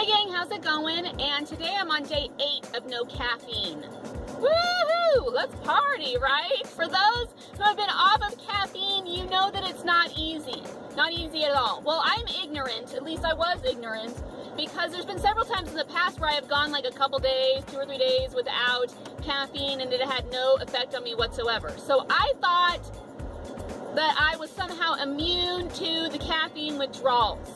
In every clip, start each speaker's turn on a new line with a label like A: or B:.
A: Hey gang, how's it going? And today I'm on day 8 of no caffeine. Woohoo! Let's party, right? For those who have been off of caffeine, you know that it's not easy. Not easy at all. Well, I'm ignorant, at least I was ignorant, because there's been several times in the past where I've gone like a couple days, 2 or 3 days without caffeine and it had no effect on me whatsoever. So I thought that I was somehow immune to the caffeine withdrawals.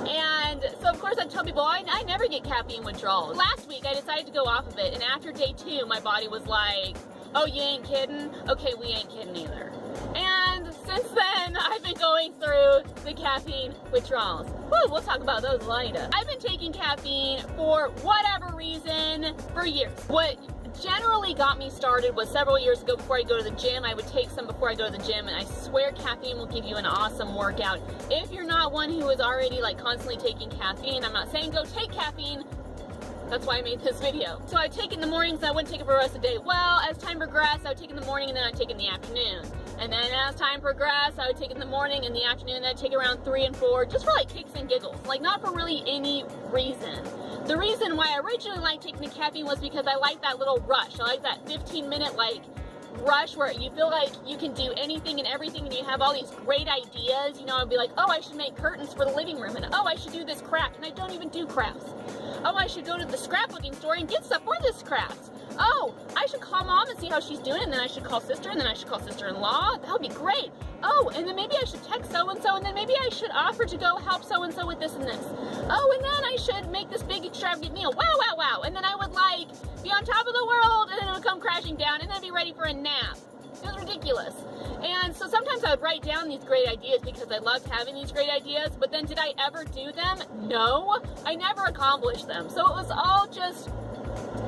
A: And so of course I tell people, I never get caffeine withdrawals. Last week I decided to go off of it, and after day 2 my body was like, oh, you ain't kidding? Okay, we ain't kidding either. And since then I've been going through the caffeine withdrawals. Woo, we'll talk about those later. I've been taking caffeine for whatever reason for years. What generally got me started was several years ago. Before I go to the gym, I would take some before I go to the gym, and I swear caffeine will give you an awesome workout. If you're not one who is already like constantly taking caffeine, I'm not saying go take caffeine. That's why I made this video. So I take it in the mornings and I wouldn't take it for the rest of the day. Well, as time progressed, I would take it in the morning and then I'd take it in the afternoon. And then as time progressed, I would take it in the morning and the afternoon, and then I'd take it around 3 and 4, just for like kicks and giggles. Like not for really any reason. The reason why I originally liked taking the caffeine was because I like that little rush. I like that 15-minute like rush where you feel like you can do anything and everything, and you have all these great ideas. You know, I'd be like, oh, I should make curtains for the living room, and oh, I should do this craft, and I don't even do crafts. Oh, I should go to the scrapbooking store and get stuff for this craft. Oh, I should call mom and see how she's doing, and then I should call sister, and then I should call sister-in-law. That would be great. Oh, and then maybe I should text so-and-so, and then maybe I should offer to go help so-and-so with this and this. Oh, and then I should make this big extravagant meal. Wow, wow, wow. And then I would like be on top of the world, and then it would come crashing down, and then be ready for a nap. It was ridiculous. And so sometimes I would write down these great ideas because I loved having these great ideas, but then did I ever do them? No, I never accomplished them. So it was all just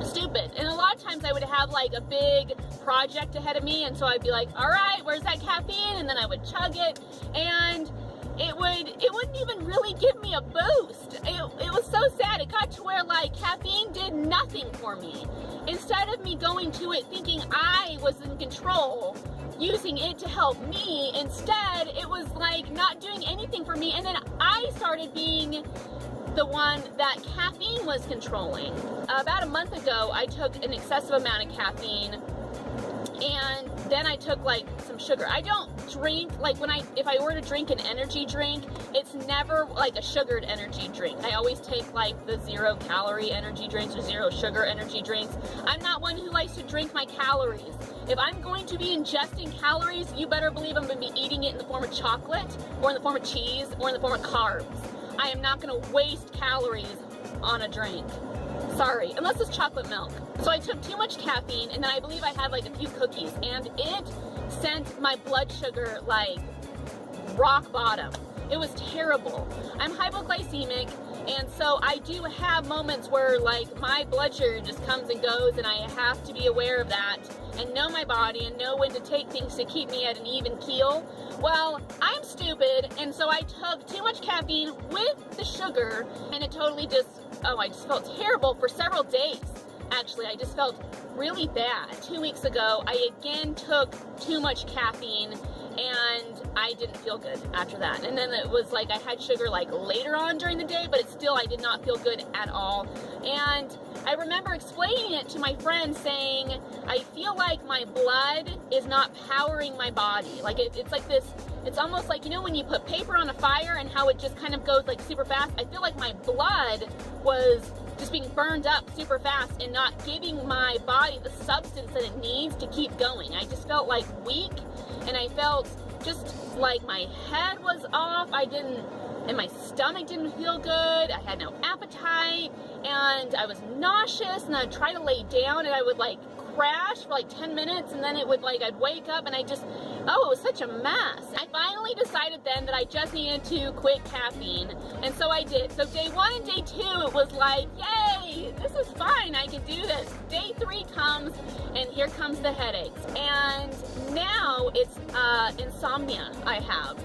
A: stupid. And a lot of times I would have like a big project ahead of me, and so I'd be like, all right, where's that caffeine? And then I would chug it, and it wouldn't even really give me a boost. It was so sad. It got to where like caffeine did nothing for me. Instead of me going to it thinking I was in control, using it to help me, instead it was like not doing anything for me, and then I started being the one that caffeine was controlling. About a month ago, I took an excessive amount of caffeine, and then I took like some sugar. I don't drink, like if I were to drink an energy drink, it's never like a sugared energy drink. I always take like the 0-calorie energy drinks or 0 sugar energy drinks. I'm not one who likes to drink my calories. If I'm going to be ingesting calories, you better believe I'm going to be eating it in the form of chocolate, or in the form of cheese, or in the form of carbs. I am not going to waste calories on a drink. Sorry, unless it's chocolate milk. So I took too much caffeine, and then I believe I had like a few cookies, and it sent my blood sugar like rock bottom. It was terrible. I'm hypoglycemic, and so I do have moments where like my blood sugar just comes and goes, and I have to be aware of that and know my body and know when to take things to keep me at an even keel. Well, I'm stupid, and so I took too much caffeine with the sugar, and it totally just, I just felt terrible for several days. Actually, I just felt really bad. 2 weeks ago, I again took too much caffeine, and I didn't feel good after that. And then it was like I had sugar like later on during the day, but I did not feel good at all. And I remember explaining it to my friend, saying, I feel like my blood is not powering my body. Like it's like this, it's almost like, you know, when you put paper on a fire and how it just kind of goes like super fast. I feel like my blood was just being burned up super fast and not giving my body the substance that it needs to keep going. I just felt like weak, and I felt just like my head was off. And my stomach didn't feel good. I had no appetite, and I was nauseous, and I'd try to lay down, and I would like crash for like 10 minutes, and then it would like, I'd wake up, and it was such a mess. I finally decided then that I just needed to quit caffeine, and so I did. So day 1 and day 2, it was like, yay, this is fine, I can do this. Day 3 comes, and here comes the headaches. And now it's insomnia I have.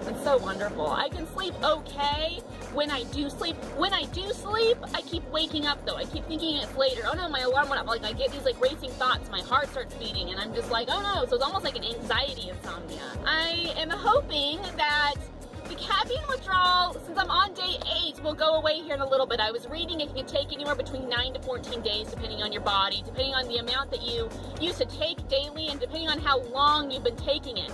A: It's so wonderful. I can sleep okay when I do sleep. When I do sleep, I keep waking up though. I keep thinking it's later. Oh no, my alarm went up. Like I get these like racing thoughts. My heart starts beating, and I'm just like, oh no. So it's almost like an anxiety insomnia. I am hoping that the caffeine withdrawal, since I'm on day 8, will go away here in a little bit. I was reading it can take anywhere between 9 to 14 days depending on your body, depending on the amount that you used to take daily, and depending on how long you've been taking it.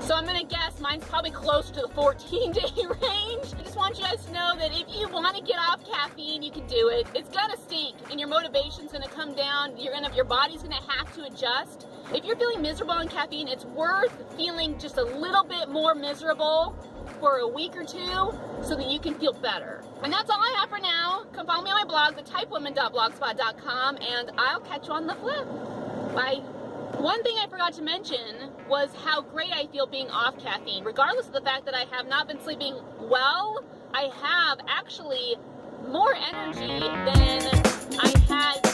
A: So I'm gonna guess mine's probably close to the 14-day range. I just want you guys to know that if you want to get off caffeine, you can do it. It's gonna stink and your motivation's gonna come down. Your body's gonna have to adjust. If you're feeling miserable on caffeine, it's worth feeling just a little bit more miserable for a week or two so that you can feel better. And that's all I have for now. Come follow me on my blog, thetypewoman.blogspot.com, and I'll catch you on the flip. Bye. One thing I forgot to mention was how great I feel being off caffeine. Regardless of the fact that I have not been sleeping well, I have actually more energy than I had